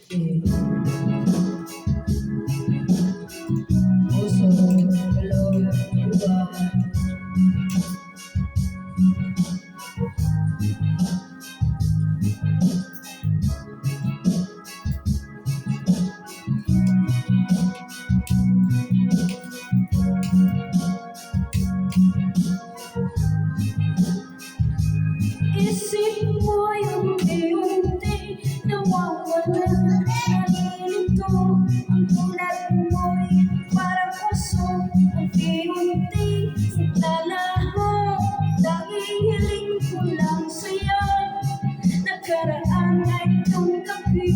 Puso, kalooban. Isip mo'y unti-unti nawawala. Nalilito ang tulad mo'y parang puso. Unti-unti naglalaho. Dahil hiling ko lang sa'yo. Nakaraan ay tungkapi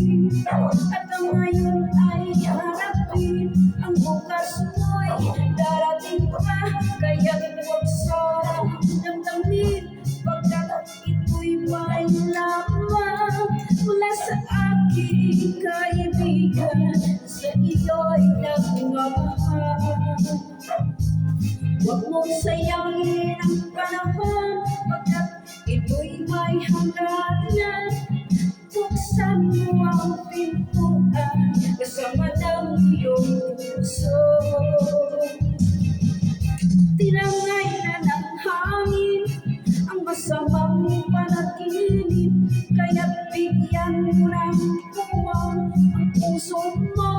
at ang ngayon ay harapin. Ang bukas mo'y darating pa, kaya't huwag sarang damdamin. Pagkat ito'y may lamang mula sa aking kaibigan, sa iyo'y nagmamahal. Huwag mong sayangin ang panahon, pagkat ito'y may hangganan. Buksan mo ang pintuan, kasama ng iyong puso. Tinangay na ng hangin ang masamang panaginip, kaya't bigyan mo ng puwang ang puso mo.